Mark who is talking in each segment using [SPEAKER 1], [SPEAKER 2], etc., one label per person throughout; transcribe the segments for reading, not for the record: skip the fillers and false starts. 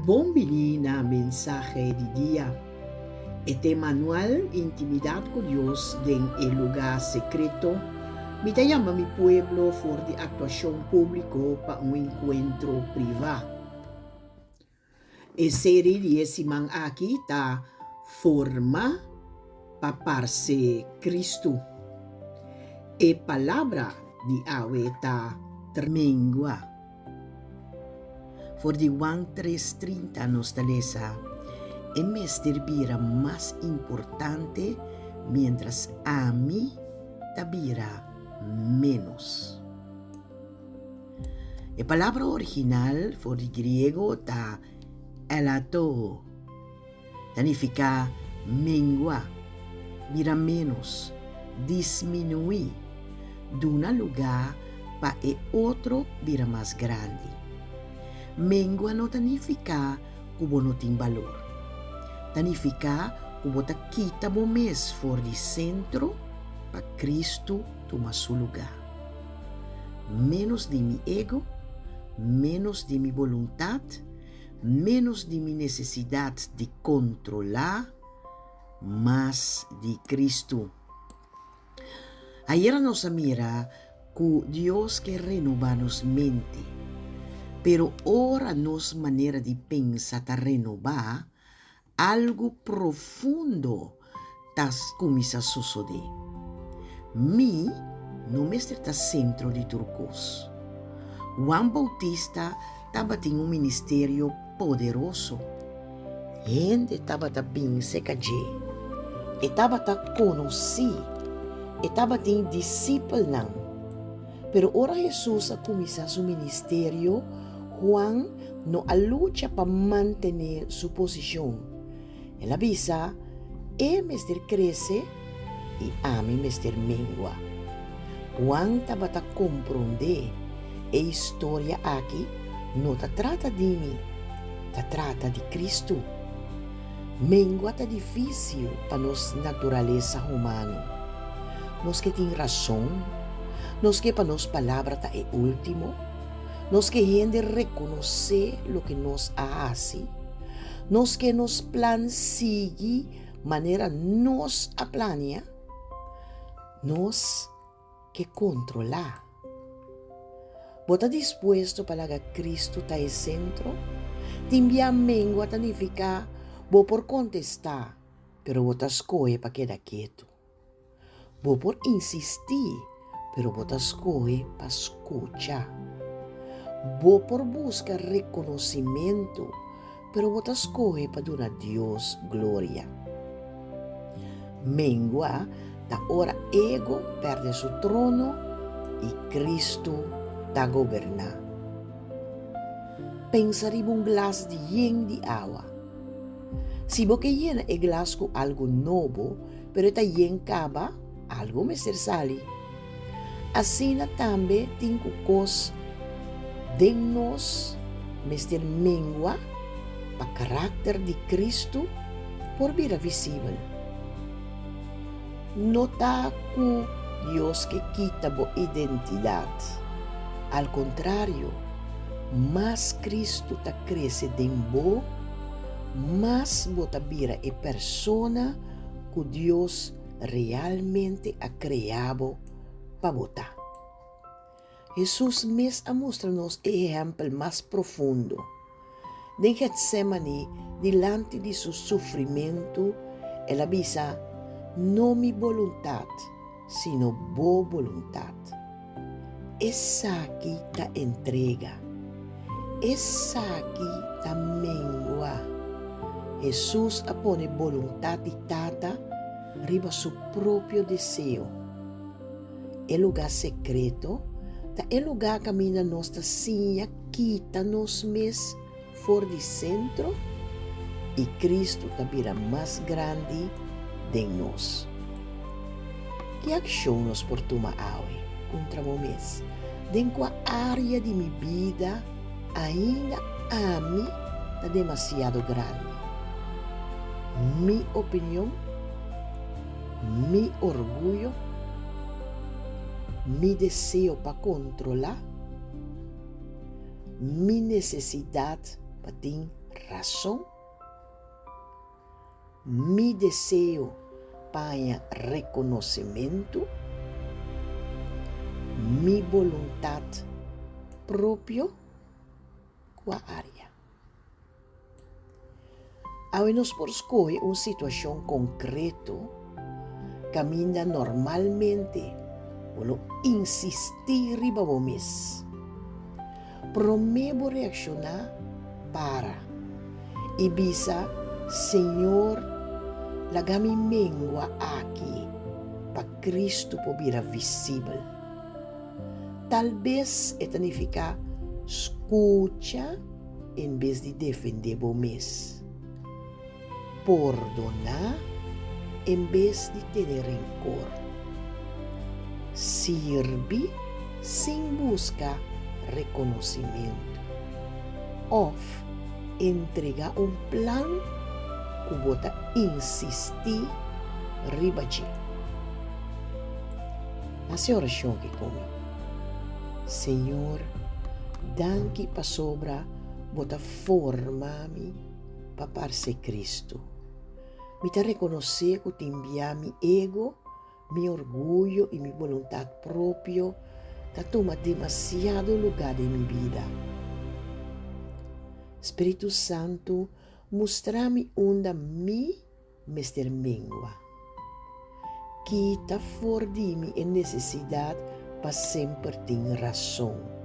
[SPEAKER 1] Bombini na mensaje di día. Este manual Intimidad con Dios en el lugar secreto me llama mi pueblo por de actuación público para un encuentro privado. E serie di esimang aquí ta forma paparse Cristo. E palabra di awe ta termengua. For di Juan 3:30 nos talesa, e mesterbira más importante mientras a mí tabira menos. La palabra original for di griego ta elato, significa mengua, mira menos, disminuir, de un lugar para el otro mira más grande. Mengua no significa como no tiene valor. Significa como ta quita mo mes for di centro para Cristo toma su lugar. Menos de mi ego, menos de mi voluntad, menos de mi necesidad de controlar, más de Cristo. Ayer nos mira que Dios que renova nos mente, pero ahora nos manera de pensar ta renovar algo profundo tas comienza a suceder. Mi no me está centro de turcos. Juan Bautista estaba en un ministerio poderoso. Gente estaba bien seca de, estaba conocido, estaba en discípulo. Pero ahora Jesús ha comenzado su ministerio. Juan no lucha para mantener su posición. Él avisa, mister crece y a mí mister mengua. Juan estaba a comprender la historia aquí no te trata de mí, te trata de Cristo. Mengua está difícil para nos naturaleza humana. Nos que tienen razón, nos que para nos palabra está el último, nos que gente reconoce lo que nos hace, nos que nos plan sigue manera nos aplania, nos que controla. ¿Vos dispuesto para que Cristo está en centro? Timbia mengua significa vos por contestar, pero vos escoge para quedar quieto. Vos por insistir, pero vos escoge para escuchar. Vos por buscar reconocimiento, pero vos escoge para dar a Dios gloria. Mengua, da hora ego perde su trono y Cristo da goberna. Pensar en un glass de yen de agua. Si vos que llena el glass con algo nuevo, pero está yen caba, algo me sale. Así también tengo cosas de nos, mister mengua, para carácter de Cristo, por vida visible. Nota que Dios que quita tu identidad. Al contrario, más Cristo te crece en vos, más vos te vira a persona que Dios realmente ha creado para votar. Jesús mes a mostrarnos el ejemplo más profundo. De Getsemani, delante de su sufrimiento, él avisa, no mi voluntad, sino vos voluntad. Esa aquí ta entrega, esa aquí ta mengua. Jesús pone voluntad y tata arriba su propio deseo. El lugar secreto, el lugar camina nuestra silla, quita nos mes for de centro y Cristo también más grande de nos. ¿Qué acción nos por tomar hoy contra o mes? ¿En qué área de mi vida ainda a mí está demasiado grande? Mi opinión, mi orgullo, mi deseo para controlar, mi necesidad para tener razão, mi desejo para reconhecimento, mi vontade própria com a área. Ao nós por escolher uma situação concreta, caminha normalmente, vou insistir riba o mês. Prometo reaccionar para e bisa, Senhor, lagami mengua aqui para Cristo pobira visível. Talvez etanificar escuta em vez de defender o mês. Perdonar em vez de ter rancor. Sirve sem buscar reconhecimento. Ou entregar plan que bota insistir riba de. Essa oração que come. Senhor, danke para sobra bota forma-me para ser Cristo. Me te reconhecer que te envia mi ego, mi orgulho e mi vontade própria que toma demasiado lugar em minha vida. Espírito Santo, mostra-me onde me mester mengua. Quita fora de mim a necessidade para sempre ter razão.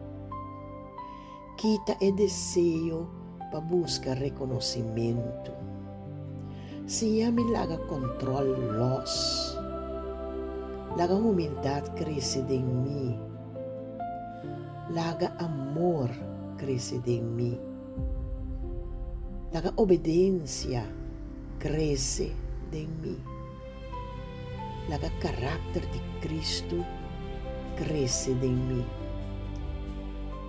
[SPEAKER 1] Quita o desejo para buscar reconhecimento. Se me laga controle los, laga humildade cresce em mim, laga amor cresce em mim, laga obediência cresce em mim, laga caráter de Cristo cresce em mim.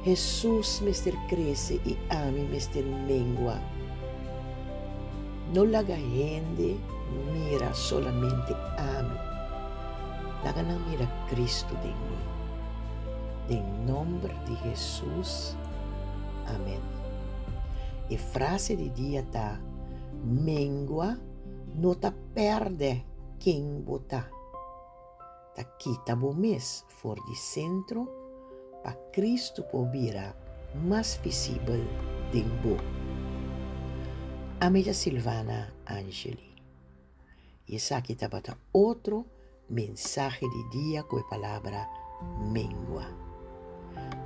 [SPEAKER 1] Jesus mester cresce e ami mester mengua. No laga gente mira solamente a mim. Laga na mira Cristo de mim. Em nome de Jesus. Amém. E frase de dia tá: mengua não tá perde quem botar. Tá quita bo mês for de centro para Cristo pobira mais visível de bo. Amiga Silvana Angeli. E essa aqui está para outro mensagem de dia com a palavra mengua.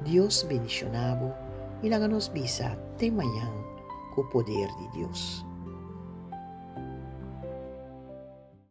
[SPEAKER 1] Deus bendicionado e laga nos bisa até amanhã com o poder de Deus.